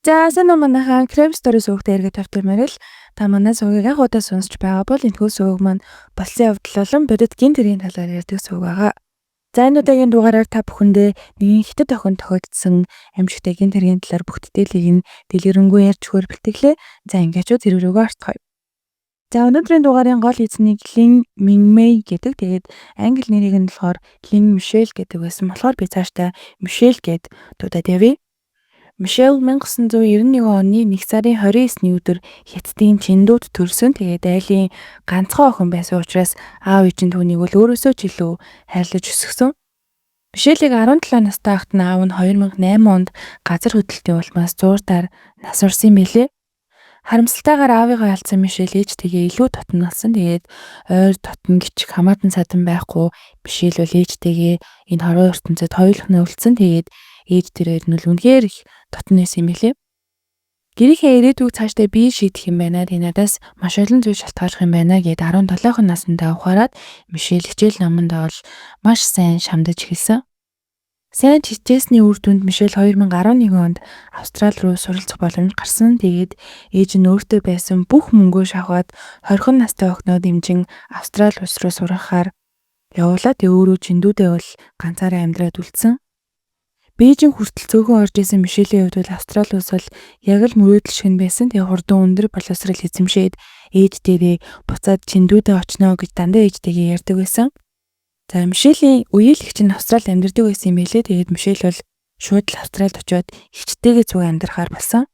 За сайн уу манайхаа Crime Story суугт эргээд тавьталмаар л та манай суугийг анх удаа сонсч байгаа бол энэхүү сууг маань болсон явдал болон бодит гин тэргийн талаар ярьдаг сууг байгаа. За энэ удаагийн дугаараар та бүхэндээ нэгэн хятад охин тохиолдсон амьжигтай гин тэргийн талаар бүх бүтээлийг нь дэлгэрэнгүй ярьж хөр бэлтгэлээ. За ингээчүүд зэрвэрөөгөө ортгоё. За өнөөдрийн дугаарын гол эзнийг Лин Минмэй гэдэг. Тэгээд англи нэрийг нь болохоор Лин Мишель гэдэг байсан. Болохоор би цаашдаа Мишель гэд дуудаад явъя. Мишель 1991 оны 1 сарын 29-ний өдөр Хятадын Чиндүүд төрсөн. Тэгээд айлын ганцхан охин байсан учраас аав ээж нь түүнийг л өөрөөсөө ч илүү хайрлаж өсгсөн. Мишелийг 17 настай байхад нь аав нь 2008 онд газар хөдлөлтийн улмаас зууртаар нас орсон юм билээ. Харамсалтайгаар аавыгаа алдсан Мишель ээжтэйгээ илүү дотн болсон. Тэгээд ойр дотн гिचг хамаатан садан байхгүй Мишель бол ээжтэйгээ энэ хорвоо ертөнцид хоёулахнаа үлдсэн. Тэгээд ээж тэрээр нь л үнэхээр их дотн байсан юм билээ. Гэрийнхээ ирээдүйг цаашдаа бие шийдэх юм байна. Тэгээ надаас маш олон зүйл шалтгаалах юм байна гэд 17 наснда ухаарад Мишель хичээл номондоо бол маш сайн шамдаж эхэлсэн. Сайн хичээсний үр дүнд Мишель 2011 онд Австрали руу суралцах боломж гарсан. Тэгээд ээж нь өөртөө байсан бүх мөнгөө шавхаад 20 настай охиноо дэмжин Австрали улс руу сурахаар явуулаад өөрөө Чиндүүдээ бол ганцаараа амьдраад үлдсэн. Бээжин хүртэл цөөхөн орж исэн Мишелийн хувьд бол Австрали улс бол яг л мөрөөдөл шиг байсан. Тэгээ хурдан өндөр боловсрал эзэмшээд ээж дээрээ буцаад Чиндүүдээ очноо гэж дандаа ээжтэйгээ ярьдаг байсан. За Мишелийн үеэлэгч нь Австралид амьдардаг байсан юм билээ. Тэгээд Мишель бол шууд л Австралид очиод эгчтэйгээ зүг амьдрахаар болсон.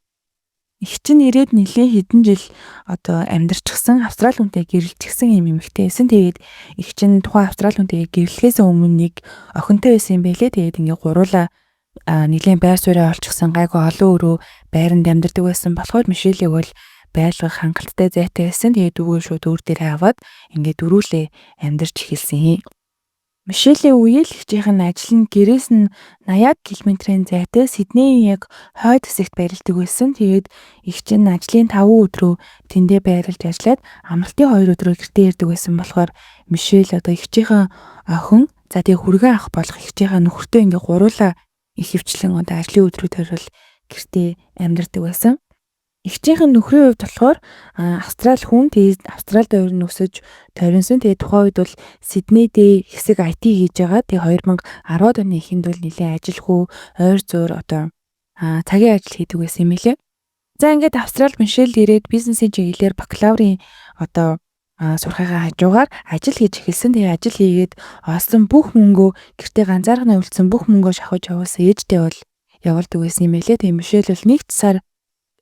Эгч нь ирээд нэлээд хэдэн жил амьдарчихсан. Австрали хүнтэй гэрэлтгсэн юм эмэгтэй байсан. Тэгээд эгч нь тухайн Австрали хүнтэйгээ гэрлэхээс өмнө нэг охинтой байсан юм билээ. Тэгээд ингээ гуруула нэлийн байр сууриа олчихсан гайгүй олон өрөө байранд амьдардаг байсан болохоор Мишелийг бол байлгах хангалттай зайтай байсан. Тэгээд дүүгээ шууд өөр дээрээ аваад ингээ дөрүүлээ амьдарч эхэлсэн юм. Мишелийн үеэлэгчийн ажил нь гэрээс нь 80 км-ийн зайтай Сиднейийн яг хойд хэсэгт байрладаг байсан. Тэгээд эгч нь ажлын 5 өдрөө тэндээ байрлаж ажиллаад амралтын 2 өдрөө гэртээ ирдэг байсан болохоор Мишель эгчийнхээ охин тэгээ хүргэн ах болох эгчийнхээ нөхөртөө ингээ гуруула их хвчлэн ажлын өдрүүдээр бол гэртээ амьдардаг байсан. Эгчийнхэн нөхрийн хувьд болохоор Австрали хүн тэгээд Австралид ойрон өсөж тойронсон. Тэгээд тухайн үед бол Сиднейд хэсэг IT хийж байгаа. Тэгээд 2010 оны эхэнд бол нэлээд ажилгүй ойр зуур цагийн ажил хийдэг байсан юм лээ. За ингээд Австрали Мишель ирээд бизнесийн чиглэлээр бакалаврын сурхаагаа хажуугаар ажил хийж эхэлсэн. Тэгээд ажил хийгээд олсон бүх мөнгөө гэртээ ганцаархнаа үлдсэн бүх мөнгөө шахаж явуулсан ээжтэй бол явуулдаг байсан юм лээ. Тэгээд Мишель бол нэг сар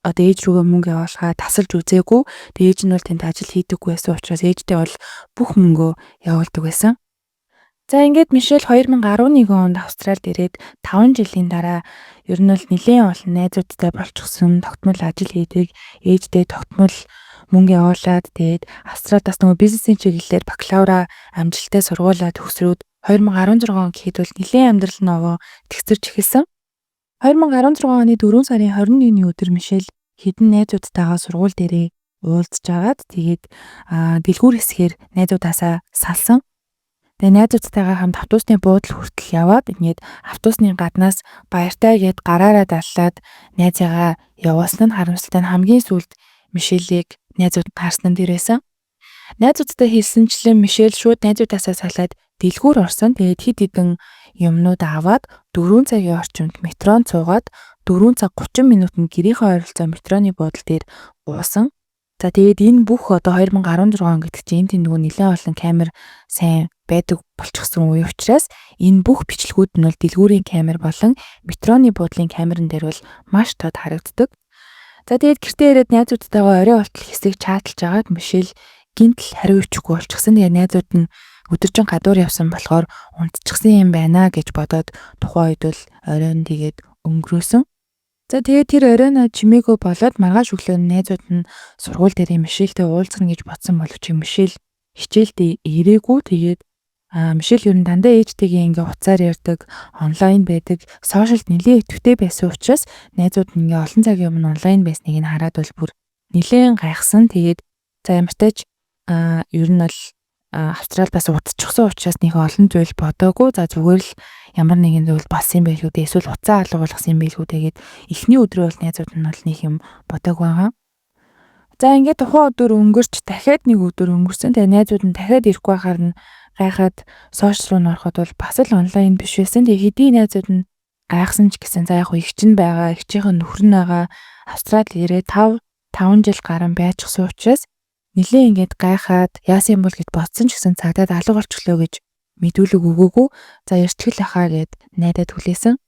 ээж рүүгээ мөнгө явуулахаа тасалж үзээгүй. Тэгээ ээж нь бол тэнд ажил хийдэггүй байсан учраас ээжтэй бол бүх мөнгөө явуулдаг байсан. За ингээд Мишель 2011 онд Австралид ирээд 5 жилийн дараа ер нь бол нэлээд олон найзуудтай болчихсон, тогтмол ажил хийдэг, ээжтэй тогтмол мөнгө явуулаад тэгээд Австралидаас нөгөө бизнесийн чиглэлээр бакалавра амжилттай сургуулаа төгсрөөд 2016 он гэхэд бол нэлээд амьдрал новоо тэгсэрч эхэлсэн. 2016 оны 4 сарын 21-ний өдөр Мишель хэдэн найзуудтайгаа сургууль дээрээ уулзж агаад тэгээд дэлгүүр хэсгээр найзуудаасаа салсан. Тэгээд найзуудтайгаа хамт автобусны буудлын хүртэл яваад ингээд автобусны гаднаас баяртай гэд гараараа даллаад найзыгаа явуулсан нь харамсалтай нь хамгийн сүүлд Мишелийг найзууд гарсан дээр байсан. Найзуудтай хэлсэнчлэн Мишель шууд найзуудаасаа салаад дэлгүүр орсон. Тэгээд хэд хэдэн юмнууд аваад 4 цагийн орчимд метронд суугаад 4 цаг 30 минутанд гэрийнхээ ойролцоо метроны буудлын дээр уусан. За тэгээд энэ бүх 2016 он гэдэг чинь энд нөгөө нэлээд олон камер сайн байдаг болчихсон үе учраас энэ бүх бичлэгүүд нь бол дэлгүүрийн камер болон метроны буудлын камерын дээр бол маш тод харагддаг. За тэгээд гэртээ ирээд найзуудтайгаа орой болтол хэсэг чаталж агаад Мишель гинтл хариу өчөхгүй болчихсон. Тэгээд найзууд нь өдөржин гадуур явсан болохоор унтчихсан юм байна гэж бодоод тухайн үед бол оройн тэгээд өнгөрөөсөн. За тэгээд тэр оройн чимээгүй болоод маргааш өглөө найзууд нь сургууль дээр Мишельтэй уулзна гэж бодсон боловч Мишель хичээлдээ ирээгүй. Тэгээд Мишель ер нь дандаа ээжтэйгээ ингээ уцаар ярьдаг, онлайн байдаг, сошиалд нэлээд идэвхтэй байсан учраас найзууд нь ингээ олон цагийн өмнө онлайн байсныг нь хараад бол бүр нэлээд гайхсан. Тэгээд за ямар ч тач ер нь бол Австрал бас удчихсан учраас нэг олон зүйл бодоогүй. За зүгээр л ямар нэгэн зүйл болсон юм байлгүй дээ. Эсвэл уцаа алга болгосон юм байлгүй тэгээд эхний өдрөө бол найзууд нь бол нэг юм бодоогүй байгаа. За ингээд тухайн өдөр өнгөрч дахиад нэг өдөр өнгөрсөн. Тэгээ найзууд нь дахиад ирэхгүй байхаар нь гайхаад сошиал руу нөрөхөд бол бас л онлайн биш байсан. Тэгээ хэдий найзууд нь гайхсан ч гэсэн за яг их чинь байгаа, ихчийнх нь нөхөр нь байгаа. Австрал ирээ 5 жил гарan байчихсан учраас нилээ ингээд гайхаад яасан юм бол гэд бодсон ч гэсэн цагдаад алга болчихлоо гэж мэдүүлэг өгөөгүй. За эртгэл ахаа гэд найдаад хүлээсэн.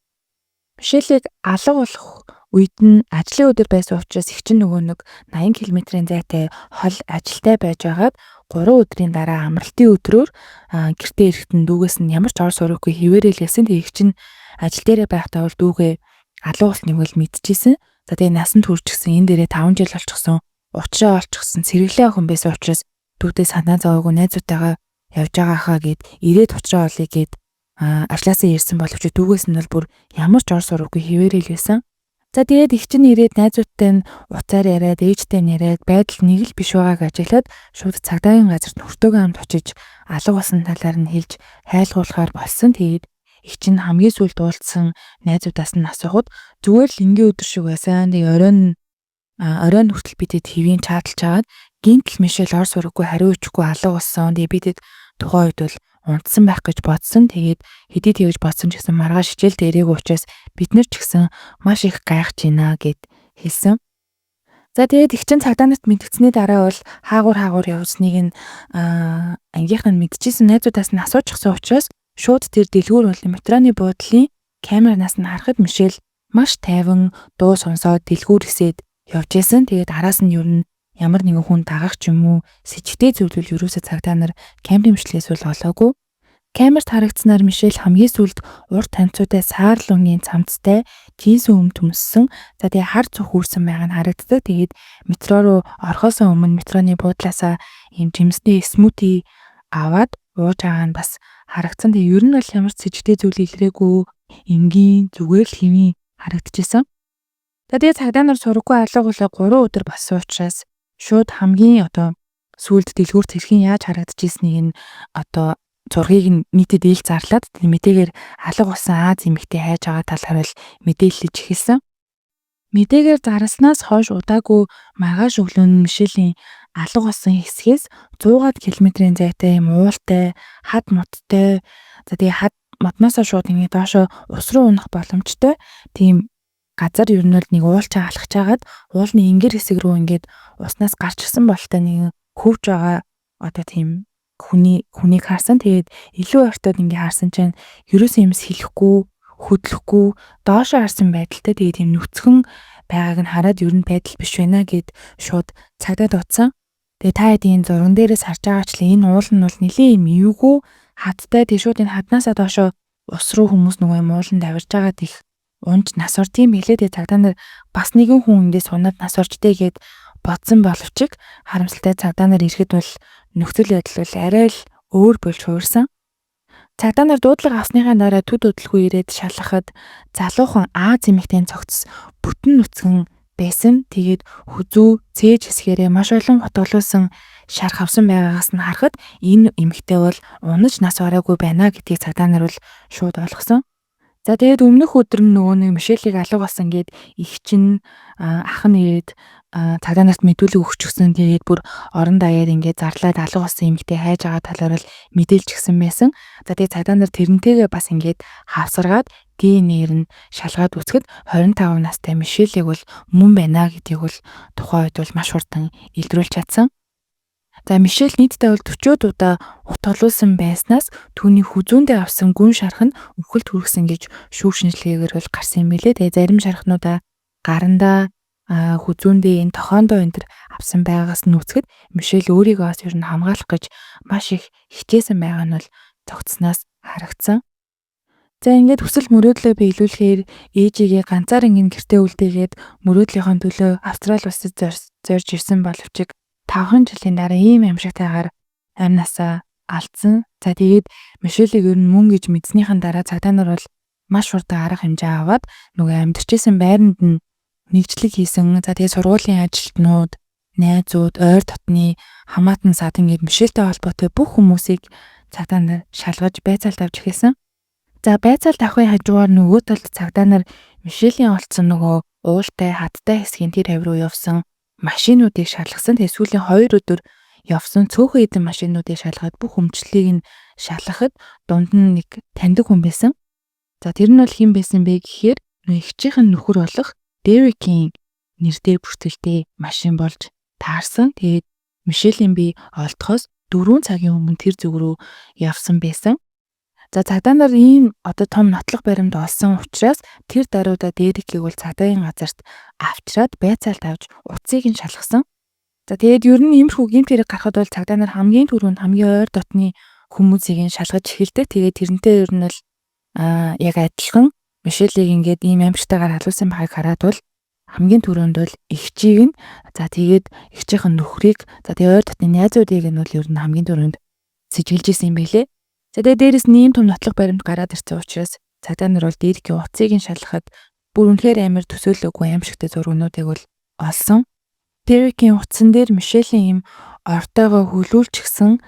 Мишелийг алга болох үед нь ажлын өдөр байсан учраас их чинь нөгөө нэг 80 км-ийн зайтай хол ажилтай байж байгаад 3 өдрийн дараа амралтын өдрөөр гэртээ ирэхэд дүүгээс нь ямар ч ор сурахгүй хിവэрэлсэн. Тэгээ их чинь ажил дээрээ байхдаа бол дүүгээ алга болсныг бол мэдчихсэн. За тэгээ насанд хүрчихсэн энэ дээрээ 5 жил болчихсон. Учраа олчихсан сэргэлээ охин байсан учраас дүүдээ санаа зовоогүй найзуудтайгаа явж байгаа хаа гэд ирээд учраа олъё гэд ажлаасаа ирсэн боловч дүүгээс нь бол бүр ямар ч ор сурахгүй хിവэрэл байсан. За тэгээд их чинь ирээд найзуудтай нь уцаар яриад ээжтэй нь яриад байдал нэг л биш байгааг ажиглаад шууд цагдаагийн газарт нөхртөөгөө хамт очиж алга болсон талаар нь хэлж хайлгуулахаар болсон. Тэгээд их чинь хамгийн сүүлд уулзсан найзуудаас нь асуухад зүгээр л энгийн өдөр шиг байсан. Тэгээ оройн хүртэл бидэд хэвийн чаталж агаад гинтл Мишель ор сурахгүй хариу өчгүй алга болсон. Тэгээ бидэд тухайн үед бол унтсан байх гэж бодсон. Тэгээд хэдий тэгж бодсон ч гэсэн маргааш хичээл дээрээгүй учраас бид нар ч гэсэн маш их гайхаж байна гэд хэлсэн. За тэгээд их чинь цагдаа нарт мэдгдсэний дараа бол хаагуур явсныг нь ангийнх нь мэдчихсэн найзуудаас нь асуучихсан учраас шууд тэр дэлгүүр бол метроны буудлын камеранаас нь харахад Мишель маш тайван дуу сонсоод дэлгүүр хэсэд явж исэн. Тэгээд араас нь ер нь ямар нэгэн хүн дагах ч юм уу сэжигтэй зүйлүүл ерөөсөө цагдаа нар камерын бичлэгээс бол олоогүй. Камерт харагдсанаар Мишель хамгийн сүүлд урт танцуутай саарлунгийн цамцтай джинс төмссөн. За тэгээ хар цух үүрсэн байгаа нь харагддаг. Тэгээд метро руу орохоос өмнө метроны буудлаасаа ийм жимсний смути аваад ууж байгаа нь бас харагдсан. Тэгээ ер нь бол ямар ч сэжигтэй зүйл илрээгүй энгийн зүгээр л хэвийн харагдчихсан. Тэгээд цагдаа нар сургаггүй алга болоо 3 өдөр болсон учраас шууд хамгийн сүүлд дэлгүүрт хэрхэн яаж харагдчихснийг нь зургийг нь нийтэд ил зарлаад мэдээгээр алга болсон Аз эмэгтэй хайж байгаа талаар л мэдээлэлж эхэлсэн. Мэдээгээр зарласнаас хойш удаагүй маргааш өглөө нь Мишелийн алга болсон хэсгээс 100 км-ийн зайтай юм уултай, хад модтой. За тэгээ хад модноосоо шууд ингэ доошо ус руу унах боломжтой. Тийм газар ер нь бол нэг уулчаа алхаж агаад уулны энгэр хэсэг рүү ингээд уснаас гарч ирсэн болтой нэг хөвж байгаа тийм хүнийг харсан. Тэгээд илүү ойртоод ингээ харсан чинь ерөөсөө юмс хэлэхгүй, хөдлөхгүй, доошоо харсан байдалтай тэгээд тийм нүцгэн байгааг нь хараад ер нь байдал биш байна гэд шууд цагдаад утсан. Тэгээд та эдийн зурган дээрээс харж байгаа ч энэ уул нь бол нэлээ юм эвгүй хадтай. Тэгээд шууд энэ хаднаасаа доошоо ус руу хүмүүс нөгөө юм ууланд авирж байгаад их унж нас ор тийм хэлээд цагдаа нар бас нэгэн хүн эндээс унаад нас орчтэй гэд бодсон боловч харамсалтай цагдаа нар ирэхэд бол нөхцөл байдал бол арай л өөр болж хуурсан. Цагдаа нар дуудлага авсныхаа дараа төд хөдөлгөө ирээд шалгахад залуухан Аз эмэгтэй цогц бүтэн нүцгэн байсан. Тэгээд хүзүү цээж хэсгээрээ маш олон хотголуулсан шарх авсан байгаагаас нь харахад энэ эмэгтэй бол унаж нас ороогүй байна гэдгийг цагдаа нар бол шууд ойлгосон. За тэгээд өмнөх өдөр нь нөгөө нэг Мишелийг алга болсон гэд их чинь ах нь ирээд цагдаа нарт мэдүүлэг өгчихсөн. Тэгээд бүр орон даяар ингээд зарлаад алга болсон эмэгтэй хайж байгаа талаар л мэдээлж гисэн байсан. За тэгээд цагдаа нар тэрнтэйгээ бас ингээд хавсаргаад ДНР нь шалгаад үзэхэд 25 настай Мишелийг бол мөн байна гэдгийг бол тухайн үед бол маш хурдан илрүүлж чадсан. За Мишель нийтдээ бол 40 удаа утгалуулсан байснаас түүний хүзүүндээ авсан гүн шарх нь өвхөлт хүргэсэн гэж шүүх шинжилгээгээр бол гарсан юм билээ. Тэгээ зарим шархнуудаа гарандаа хүзүүндээ энэ тохоондоо энэ төр авсан байгаагаас нь үзэхэд Мишель өөрийгөө ер нь хамгаалах гэж маш их хичээсэн байгаа нь бол цогцсноос харагдсан. За ингээд хүсэл мөрөөдлөө биелүүлэхээр ээжигээ ганцаар ингэ гэртээ үлдээгээд мөрөөдлийнхөө төлөө Австрали улсад зорж ирсэн боловч 5 жилийн дараа ийм амьжигтайгаар амнасаа алдсан. За тэгээд Мишелийг ер нь мөн гэж мэдснийхэн дараа цагдаа нар бол маш хурдан арга хэмжээ аваад нөгөө амьдарчсэн байранд нь нэгжлэг хийсэн. За тэгээд сургуулийн ажилтнууд, найзууд, ойр дотны хамаатан сад ингээд Мишельтэй холбоотой бүх хүмүүсийг цагдаа нар шалгаж байцаалт авч эхэлсэн. За байцаалт авахын хажуугаар нөгөө талд цагдаа нар Мишелийн олцсон нөгөө уултай хаттай хэсгийн тэр хавь руу явсан машинуудыг шалгасан. Тэгээ сүүлийн 2 өдөр явсан цөөхөн эдэн машинуудыг шалгаад бүх өмчлөлийг нь шалгахад дунд нь нэг таньдаг хүн байсан. За тэр нь бол хэн байсан бэ гэхээр эгчийнхэн нөхөр болох Дерекийн нэрээр бүртгэлтэй машин болж таарсан. Тэгээд Мишелийн бие олдохоос 4 цагийн өмнө тэр зүг рүү явсан байсан. За цагдаа нар ийм одоо том нотлох баримт олсон учраас тэр даруйда Дерекийг бол цагдаагийн газарт авчираад байцаалт авч утсыг нь шалгасан. За тэгээд ер нь иймэрхүү гэмт хэрэг гарахад бол цагдаа нар хамгийн түрүүнд хамгийн ойр дотны хүмүүсийг нь шалгаж эхэлдэг. Тэгээд тэрнтэй ер нь л яг адилхан Мишелийг ингээд ийм амьжтайгаар халуусан байгааг хараад бол хамгийн түрүүнд бол эгчийг нь за тэгээд эгчийнхэн нөхрийг за тэгээд ойр дотны найзуудыг нь бол ер нь хамгийн түрүүнд сэжиглэж исэн юм байлээ. За тэгээд дээрэс нь ийм том нотлох баримт гараад ирсэн учраас цагдаа нар бол Дерекийн утсыг нь шалгахад бүр үнэхээр амар төсөөлөөгүй аимшигтай зургуудыг бол олсон. Дерекийн утсан дээр Мишелийн ийм ортойгоо хөлүүлчихсэн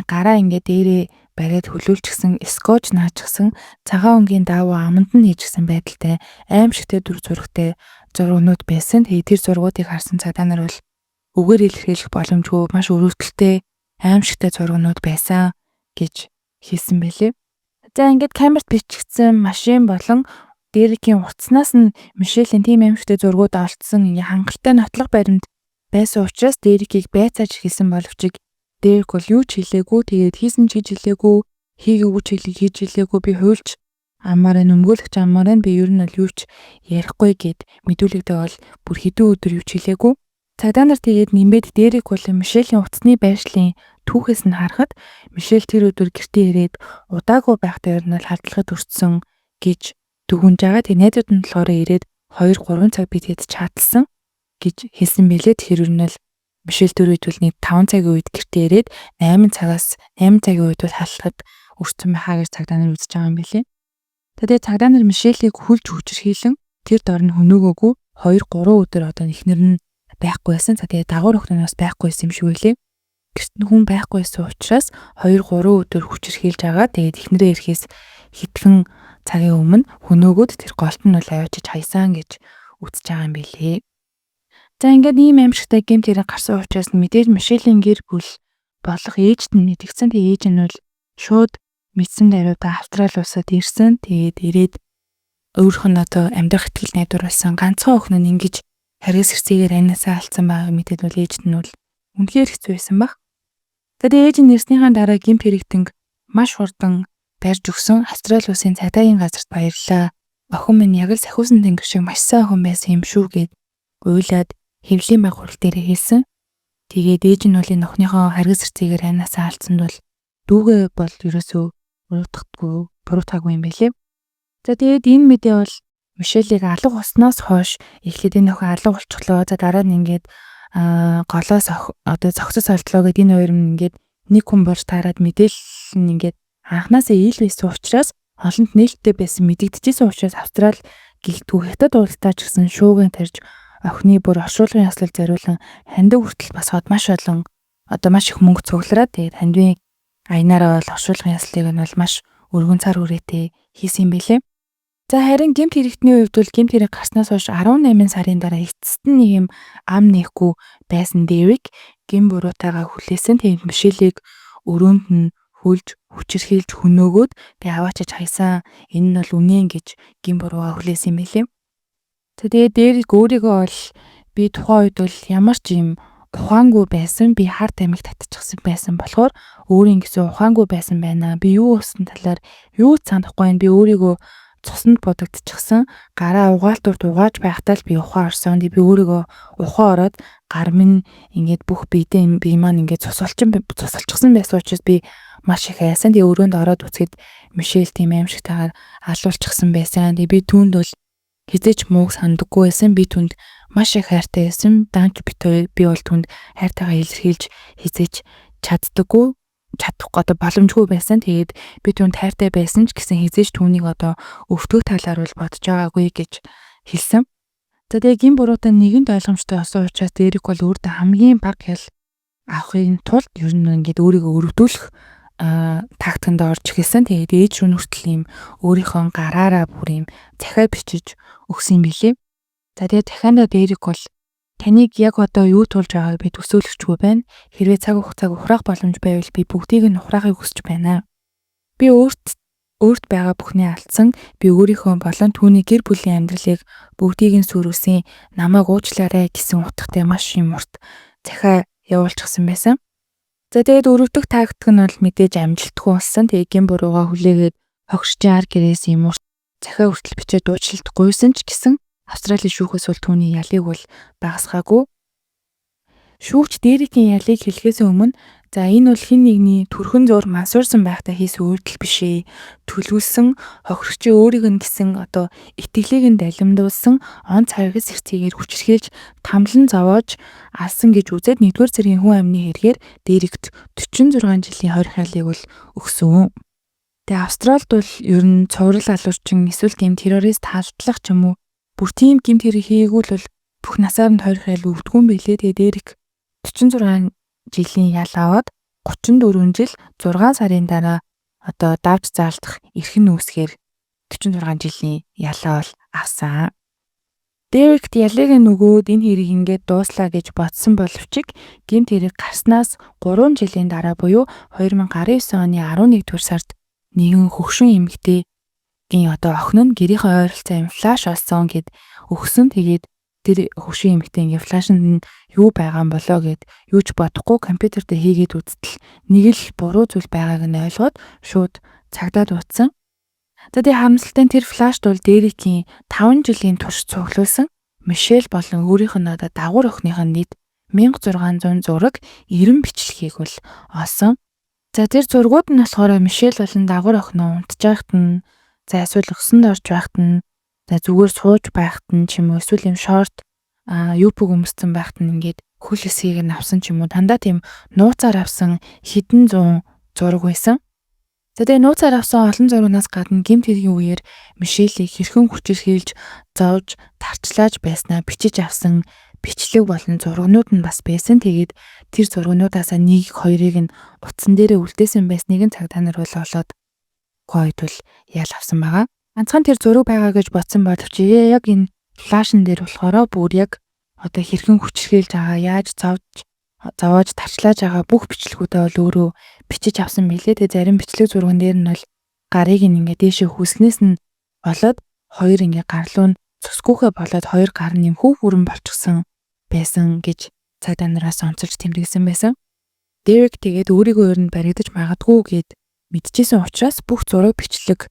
гараа ингээд дээрээ бариад хөлүүлчихсэн скотч наачсан цагаан өнгийн даавуу аманд нь хийчихсэн байдалтай аимшигтай дүр зурагтай зургууд байсан. Тэгээ тэр зургуудыг харсан цагдаа нар бол үгээр илэрхийлэх боломжгүй маш өрөвдөлттэй аимшигтай зургууд байсан гэж хэлсэн байлээ. За ингээд камерт бичигдсэн машин болон Дерекийн утаснаас нь Мишелийн тийм аимшигтай зургууд олдсон хангалттай нотлох баримт байсан учраас Дерекийг байцааж хэлсэн боловч Дерек бол юу ч хэлээгүй. Тэгээд хийсэн ч хийж хэлээгүй, хийгээгүй ч хийж хэлээгүй. Би хуульч амаар нөмгөөлөгч амаар би ер нь бол юу ч ярихгүй гэд мэдүүлэгдээ бол бүр хэдэн өдөр юу ч хэлээгүй. Цагдаа нар тэгээд нэмээд Дерек бол Мишелийн утасны байршлын түүхээс нь харахад Мишель тэр өдөр гэртээ ирээд удаагүй байхдаа ер нь халдлагад өртсөн гэж дүгнж байгаа. Тэгээд найзууд нь болохоор ирээд 2-3 цаг бидэд чаталсан гэж хэлсэн байлээ. Тэр ер нь л Мишель тэр үед бол нэг 5 цагийн үед гэртээ ирээд 8 цагийн үед бол халдлагад өртсөн байхаа гэж цагдаа нар үзэж байгаа юм билээ. Тэгээд цагдаа нар Мишелийг хүлж хүчрхийлэн тэр дор нь хөнөөгөөгүй 2-3 өдөр одоо ихнэр нь байхгүй байсан. За тэгээд дагуур охин нь бас байхгүй байсан юм шиг байлээ. Гэрт нь хүн байхгүй байсан учраас 2-3 өдөр хүчрхийлж байгаа. Тэгээд ихнэрээ ирэхээс хэдхэн цагийн өмнө хөнөөгөөд тэр голт нь бол аваачиж хайсан гэж үзэж байгаа юм билээ. За ингээд ийм аимшигтай гэмт хэрэг гарсан учраас мэдээж Мишелийн гэр бүл болох ээжд нь нэгдсэн. Тэгээ ээж нь бол шууд мэдсэн даруйда Австрали улсад ирсэн. Тэгээд ирээд өөрөх нь одоо амьдрах итгэл найдвар болсон ганцхан охин нь ингэж харгас хэрцээгээр анаасаа алдсан байгааг мэдээд бол ээжд нь бол үнэхээр хэцүү байсан баг. Тэгээд ээж нь ирснийхаа дараа гэмт хэрэгтэнг маш хурдан барьж өгсөн. Австрали улсын цагдаагийн газарт баярлалаа. Охин минь яг л сахиусан тэнгэр шиг маш сайн охин байсан юм шүү гэд уйлаад хэвлийн байгууллага дээр хэлсэн. Тэгээд ээж нь бол энэ охиныхоо харгас хэрцээгээр анаасаа алдсанд бол дүүгээ бол ерөөсөө буруутгаагүй юм байлээ. За тэгээд энэ мэдээ бол Мишелийг алга болсноос хойш эхлээд энэ охин алга болчихлоо. За дараа нь ингээд голоос одоо зогсос олдлоо гэд энэ хоёр нь ингээд нэг хүн болж таарад мэдээлэл нь ингээд анханасаа ил байсан учраас олонд нээлттэй байсан мэдэгдэжсэн учраас Австрали гэлтгүй хятад уулзтаа ч гэсэн шуугин тарьж охины бүр оршуулгын яслал зориулан хандаг хүртэл басгаад маш олон одоо маш их мөнгө цуглараад тэгээд хандвийн аянаараа бол оршуулгын яслыг нь бол маш өргөн цар хүрээтэй хийсэн юм билээ. За харин гэмт хэрэгтний хувьд бол гэмт хэрэг гарснаас хойш 18 сарын дараа эцэст нь нэг юм ам нэхгүй байсан Дерек гин буруутайгаа хүлээсэн. Тэгээд Мишелийг өрөөнд нь хөлж хүчирхийлж хөнөөгөөд тэгээ аваачиж хайсан. Энэ нь бол үнэн гэж гин бурууга хүлээсэн юм билээ. Тэгээд Дерек өөрийгөө бол би тухайн үед бол ямар ч юм ухаангүй байсан. Би харт амиг татчихсан байсан болохоор өөрийн гэсэн ухаангүй байсан байна. Би юу болсон талаар юу санахгүй. Би өөрийгөө цуснд бодогдчихсан. Гараа угаалтурд угааж байхдаа л би ухаан орсон. Би өөрийгөө ухаан ороод гар минь ингээд бүх биедээ би маань ингээд цусалчихсан байсан учраас би маш их айсан. Тэгээ өрөөнд ороод үцгэд Мишель тийм аимшигтайгаар алуулчихсан байсан. Тэгээ би түүнд бол хизээч мууг сандаггүй байсан. Би түнд маш их хайртай байсан. Данч би бол түнд хайртайгаа илэрхийлж хизээч чадахгүй одоо боломжгүй байсан. Тэгээд би түнд хайртай байсан ч гэсэн хизээч түүнийг одоо өвтгөх талаар бол бодож байгаагүй гэж хэлсэн. За тэгээ гин буруутай нэгэнд ойлгомжтой осон учраас Дерек бол өөртөө хамгийн бага хял авахын тулд ер нь ингээд өөрийгөө өргөдүүлэх тактиканд орж эхэлсэн. Тэгээд ээж рүү нүртэл юм өөрийнхөө гараараа бүр юм захиа бичиж өгсөн юм билээ. За тэгээд дахиандаа Дерек бол таныг яг одоо юу тулж байгааг би төсөөлөхгүй байна. Хэрвээ цаг хугацааг ухраах боломж байвал би бүгдийг нь ухраахыг хүсэж байна. Би өөрт байгаа бүхний алдсан. Би өөрийнхөө болон түүний гэр бүлийн амьдралыг бүгдийг нь сүрүүсэн. Намайг уучлаарай гэсэн утгатай маш юм урт захиа явуулчихсан байсан. За тэгээд өрөвдөх тактик нь бол мэдээж амжилтгүй болсон. Тэгээд гин бурууга хүлээгээд хогшчин ар гэрээс юм урт захиа хүртэл бичээд уучлалт гуйсан ч гэсэн Австралийн шүүхээс бол түүний ялыг бол багасгаагүй. Шүүгч Дерекийн ялыг хэлэхээс өмнө за энэ бол хэн нэгний төрхөн зур мансуурсан байхдаа хийсэн үйлдэл биш ээ. Төлөвлөсөн хохирогчийн өөрийг нь гэсэн одоо итгэлийг нь далимдуулсан он царгас эрцгийг хүчрхийлж тамлан зовоож алсан гэж үзээд 1-р цэргийн хүн амны хэрэгээр Дерект 46 жилийн хорих ялыг бол өгсөн. Тэгээ Австралид бол ер нь цуврал алуурчин эсвэл тийм террорист халдлах ч юм уу бүр тийм гэмт хэрэг хийгээгүй л бүх насаар нь хорих ял өгдөггүй юм билээ. Тэгээ Дерек 46 жилийн ял аваад 34 жил 6 сарын дараа одоо давж заалдах эрхэн үүсгээр 46 жилийн ялаа бол авсан. Дерект ялыг нөгөөд энэ хэрэг ингээд дууслаа гэж бодсон боловч гэмт хэрэг гарснаас 3 жилийн дараа буюу 2019 оны 11-р сард нэгэн хөгшин эмэгтэйгийн одоо охин нь гэрийнхээ ойролцоо юм флаш олсон гэд өгсөн. Тэгээд тэр хөгшин эмэгтэй ингээ флашнд нь юу байгаа юм болоо гэд юу ч бодохгүй компьютер дээр хийгээд үзтэл нэг л буруу зүйл байгааг нь ойлгоод шууд цагдаад утсан. За тэгээ харамсалтай тэр флашд бол Дерекийн 5 жилийн турш цуглуулсан Мишель болон өөрийнх нь одоо дагуур охиных нь нийт 1600 зураг 90 бичлэгийг бол олсон. За тэр зургууд нь болохоор Мишель болон дагуур охиноо унтж байхад нь за эсвэл өсөнд орж байхад нь за зүгээр сууж байхад нь ч юм уу эсвэл юм шорт юпг өмссөн байхад нь ингээд хөл хэсгийг нь авсан ч юм уу дандаа тийм нууцаар авсан хэдэн зуун зураг байсан. За тэгээ нууцаар авсан олон зургаас гадна гэмт хэргийн үеэр Мишелийг хэрхэн хүчирхийлж зовж тарчлааж байснаа бичиж авсан бичлэг болон зургнууд нь бас байсан. Тэгээд тэр зургнуудаас нэг хоёрыг нь утсан дээрээ үлдээсэн байсныг нь цагдаа нар бол олоод гойд бол ял авсан байгаа. Ганцхан тэр зураг байгаа гэж бодсон боловч яг энэ флашн дээр болохоор бүр яг одоо хэрхэн хүчирхийлж байгаа яаж зовоож тарчлааж байгаа бүх бичлэгүүдээ бол өөрөө бичиж авсан билээ. Тэгээ зарим бичлэг зурган дээр нь бол гарыг ингээд дээшээ хүүснээс нь болоод хоёр ингээд гарлуу нь цусгүйхэ болоод хоёр гар нь юм хөв бүрэн болчихсон байсан гэж цагдаа нараас онцолж тэмдэглэсэн байсан. Дерек тэгээд өөрийгөө ер нь баригдаж магадгүй гэд мэдчихсэн учраас бүх зураг бичлэг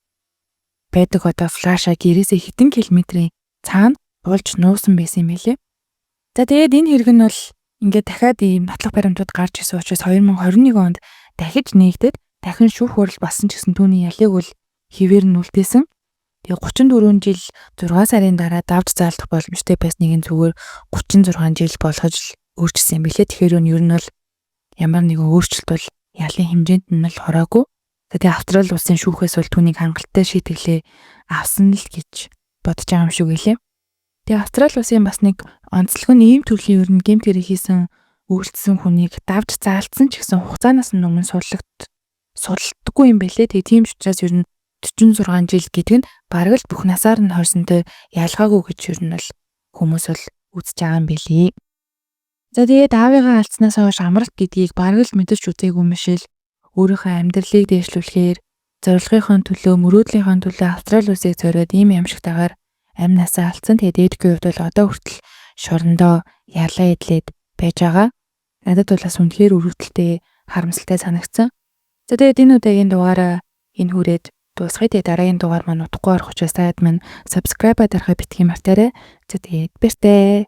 байдаг одоо флаша гэрээсээ хэдэн километрийн цаана болж нуусан байсан юм билээ. За тэгээд энэ хэрэг нь бол ингээд дахиад ийм нотлох баримтууд гарч ирсэн учраас 2021 онд дахиж нэгдээд дахин шүүх хурал болсон ч гэсэн түүний ялыг бол хэвээр нь үлдээсэн. Тэгээ 34 жил 6 сарын дараа давж заалдах боломжтой байсныг зүгээр 36 жил болгож өөрчилсөн юм билээ. Тэгэхээр ер нь бол ямар нэгэн өөрчлөлт бол ялын хэмжээнд нь л хороогүй. Тэгээ Австрали улсын шүүхээс бол түүнийг хангалттай шийтгэлээ авсан л гэж бодож байгаа юм шиг гэлээ. Тэгээ Австрали улсын бас нэг онцлог нь ийм төрлийн ер нь гэмт хэрэг хийсэн үйлдэлсэн хүнийг давж заалдсан ч гэсэн хугацаанаас нь өмнө судалдаггүй юм байлээ. Тэгээ тийм ч учраас ер нь 46 жил гэдэг нь бараг л бүх насаар нь хорсонтой ялгаагүй гэж ер нь бол хүмүүс бол үзэж байгаа юм билий. За тэгээд аавыгаа алдснаас хойш амралт гэдгийг бараг л мэдэрч үзээгүй Мишель өөрийнхөө амьдралыг дээшлүүлэхээр зорилгынхон төлөө мөрөөдлийн төлөө Австрали улсыг зориод ийм ямшигтайгаар амь насаа алдсан. Тэгээд Дерекийн хувьд бол одоо хүртэл шорондоо ялаа идлээд байж байгаа. Надад бол бас үнэхээр өрөвдөлтэй харамсалтай санагдсан. За тэгээд энэ удаагийн дугаараа энэ хүрээд дуусгая. Тэгээд дараагийн дугаар маань утгагүй орох учраас таад маань subscribe дарахыг битгий мартаарай. За тэгээд баяртай.